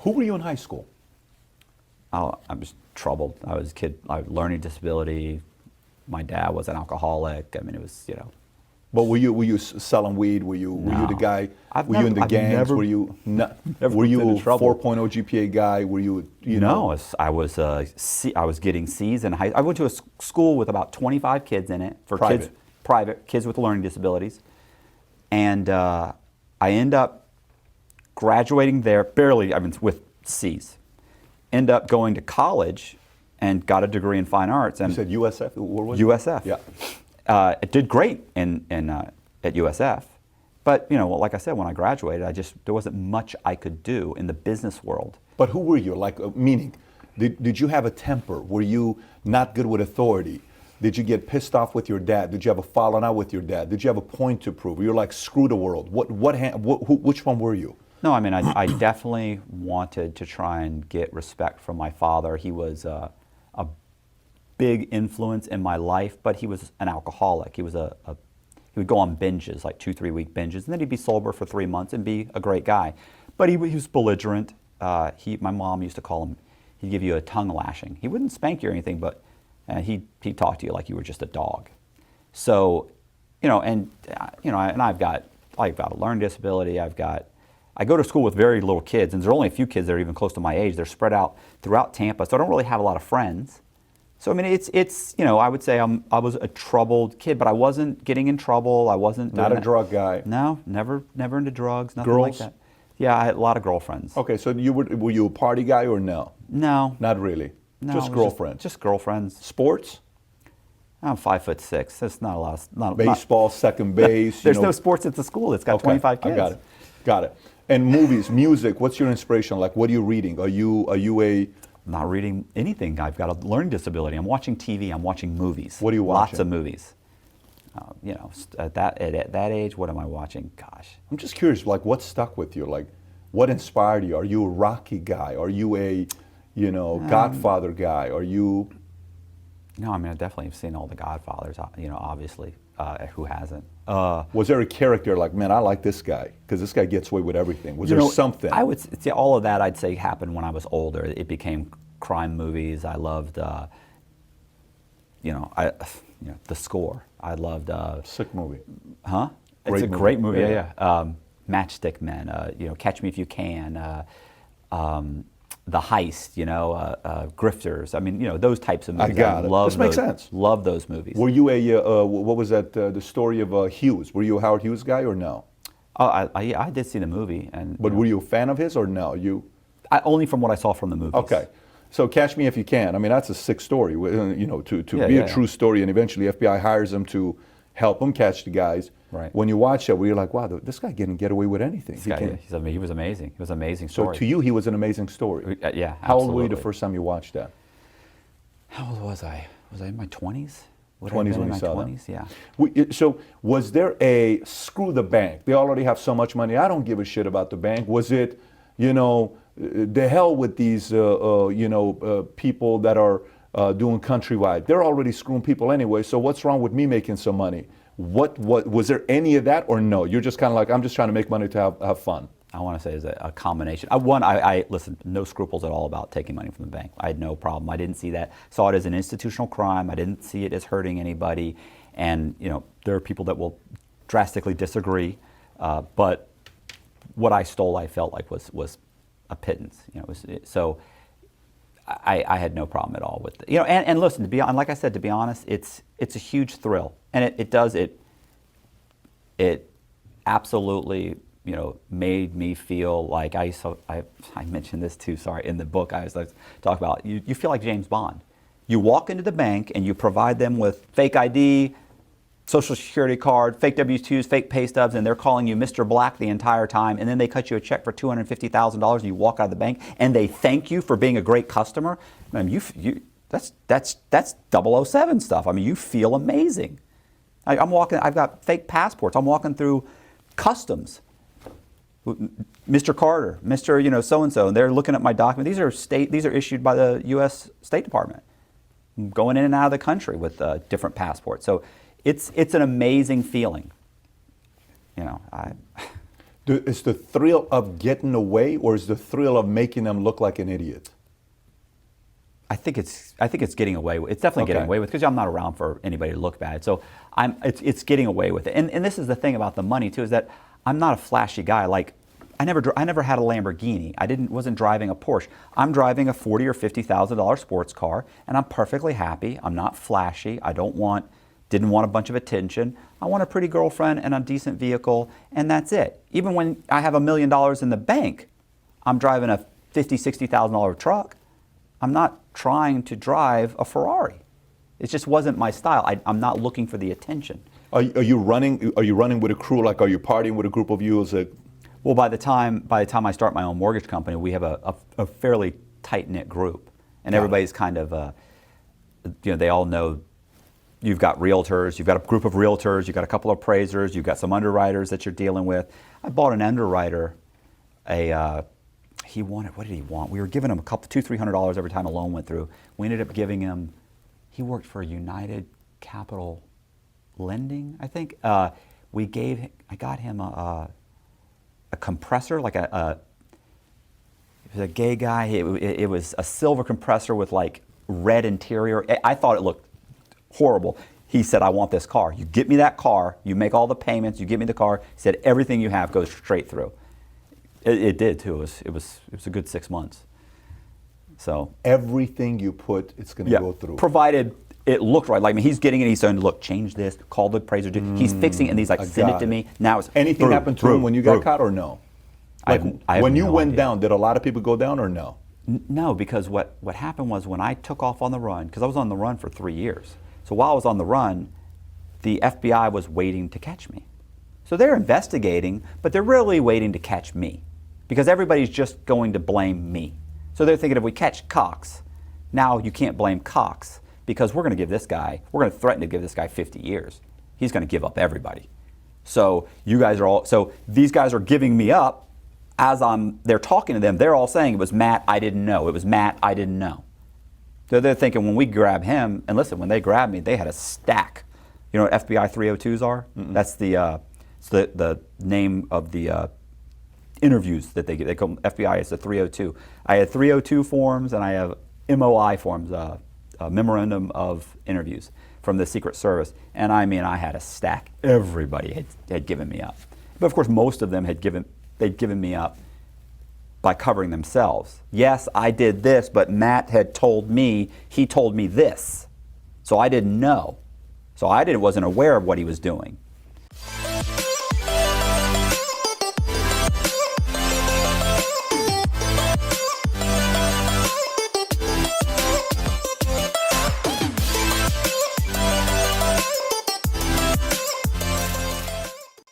Who were you in high school? I was troubled. I was a kid. I had learning disability. My dad was an alcoholic. I mean, it was, But were you selling weed? Were you the No. guy? I've were you never- in the I've gangs? never- Were you never were you been in a trouble. 4.0 GPA guy? Were you No, I was getting C's in high. I went to a school with about 25 kids in it for Private. private kids with learning disabilities, and I end up graduating there barely. I mean, with C's. End up going to college, and got a degree in fine arts. And You said USF? Where was it? USF. Yeah. It did great at USF, but like I said, when I graduated, there wasn't much I could do in the business world. But who were you? Like, meaning, did you have a temper? Were you not good with authority? Did you get pissed off with your dad? Did you have a falling out with your dad? Did you have a point to prove? You're like, screw the world. Which one were you? No, I mean, I definitely wanted to try and get respect from my father. He was a big influence in my life, but he was an alcoholic. He would go on binges, like 2-3 week binges, and then he'd be sober for 3 months and be a great guy. But he was belligerent. My mom used to call him, he'd give you a tongue lashing. He wouldn't spank you or anything, but he'd talk to you like you were just a dog. So, and I've got a learning disability. I go to school with very little kids, and there are only a few kids that are even close to my age. They're spread out throughout Tampa, so I don't really have a lot of friends. So I mean, it's I would say I was a troubled kid, but I wasn't getting in trouble. I wasn't Not a doing drug guy. No, never into drugs, nothing Girls? like that. Yeah, I had a lot of girlfriends. Okay, so were you a party guy or no? No, Not really. no, Just it was girlfriends. Just girlfriends. Sports? I'm 5'6". That's not a lot. Not Baseball, second base. There's no sports at the school. It's got Okay, 25 kids. I got it. And movies, music. What's your inspiration? Like, what are you reading? Are you a? I'm not reading anything. I've got a learning disability. I'm watching TV. I'm watching movies. What are you Lots watching? of movies. At that age, what am I watching? Gosh. I'm just curious. Like, what stuck with you? Like, what inspired you? Are you a Rocky guy? Are you a, Godfather guy? Are you? No, I mean, I definitely have seen all the Godfathers. Obviously, who hasn't? Was there a character like, man, I like this guy because this guy gets away with everything? Was there something? I would say all of that. I'd say happened when I was older. It became crime movies. I loved, The Score. I loved. Sick movie. Huh? Great It's a movie. great movie. Yeah. Yeah. Matchstick Men. Catch Me If You Can. The Heist. Grifters. I mean, those types of movies. I got it. Love This makes those, sense. Love those movies. Were you a what was that? The story of Hughes. Were you a Howard Hughes guy or no? Oh, I did see the movie, and But were you a fan of his or no? only from what I saw from the movies. Okay. So Catch Me If You Can. I mean, that's a sick story. To Yeah, be yeah, a true story, and eventually FBI hires him to help him catch the guys. Right. When you watch that, where you're like, wow, this guy can get away with anything. This guy, he was amazing. It was an amazing So story. to you, he was an amazing story. Yeah. How old were you the absolutely. first time you watched that? How old was I? Was I in my 20s? Would I 20s have been when in you my saw that. 20s? Yeah. So was there a screw the bank? They already have so much money. I don't give a shit about the bank. Was it, the hell with these, people that are doing countrywide? They're already screwing people anyway. So what's wrong with me making some money? What was there any of that or no? You're just kind of like, I'm just trying to make money to have fun. I want to say it's a combination. I listen, no scruples at all about taking money from the bank. I had no problem. I didn't see that. Saw it as an institutional crime. I didn't see it as hurting anybody. And there are people that will drastically disagree. But what I stole, I felt like was a pittance. So I had no problem at all with it. And listen, like I said, to be honest, it's a huge thrill, and it absolutely made me feel like I mentioned this too. Sorry, in the book I was talk about you feel like James Bond. You walk into the bank and you provide them with fake ID, Social Security card, fake W-2s, fake pay stubs, and they're calling you Mr. Black the entire time, and then they cut you a check for $250,000 and you walk out of the bank and they thank you for being a great customer. I mean, that's 007 stuff. I mean, you feel amazing. I'm walking, I've got fake passports. I'm walking through customs. Mr. Carter, Mr. So-and-so, and they're looking at my document. These are issued by the U.S. State Department. I'm going in and out of the country with different passports. So it's an amazing feeling. Is the thrill of getting away, or is the thrill of making them look like an idiot? I think it's getting away with. It's definitely getting Okay. away with because I'm not around for anybody to look bad. So it's getting away with it. And this is the thing about the money too, is that I'm not a flashy guy. Like I never had a Lamborghini. Wasn't driving a Porsche. I'm driving a $40,000 or $50,000 sports car, and I'm perfectly happy. I'm not flashy. Didn't want a bunch of attention. I want a pretty girlfriend and a decent vehicle, and that's it. Even when I have $1 million in the bank, I'm driving a $50,000, $60,000 truck. I'm not trying to drive a Ferrari. It just wasn't my style. I'm not looking for the attention. Are you running? Are you running with a crew? Like, are you partying with a group of you? Well, by the time I start my own mortgage company, we have a fairly tight knit group, and everybody's kind of, they all know. You've got realtors, you've got a group of realtors, you've got a couple of appraisers, you've got some underwriters that you're dealing with. I bought an underwriter, he wanted, what did he want? We were giving him $200-$300 every time a loan went through. We ended up giving him, he worked for United Capital Lending, I think. I got him a compressor, like it was a gay guy. It was a silver compressor with like red interior. I thought it looked horrible. He said, I want this car. You get me that car, you make all the payments, you get me the car. He said, everything you have goes straight through. It did too. It was a good 6 months. So Everything you put, it's going to go through. provided it looked right. Like, I mean, he's getting it. He's saying, look, change this, call the appraiser. He's fixing it, and he's like, send it to me. Now it's Anything happened to him when you got caught, or no? Like, I have when you no went idea. down, did a lot of people go down, or no? No, because what happened was when I took off on the run, because I was on the run for 3 years. So while I was on the run, the FBI was waiting to catch me. So they're investigating, but they're really waiting to catch me because everybody's just going to blame me. So they're thinking if we catch Cox, now you can't blame Cox because we're going to threaten to give this guy 50 years. He's going to give up everybody. So these guys are giving me up they're talking to them, they're all saying it was Matt, I didn't know. It was Matt, I didn't know. So they're thinking when we grab him, and listen, when they grabbed me, they had a stack. You know what FBI 302s are? Mm-mm. That's the name of the interviews that they get. They call them FBI, it's a 302. I had 302 forms and I have MOI forms, a memorandum of interviews from the Secret Service. And I mean, I had a stack. Everybody had given me up. But of course, most of them they'd given me up by covering themselves. Yes, I did this, but Matt had told me this. So I didn't know. So wasn't aware of what he was doing.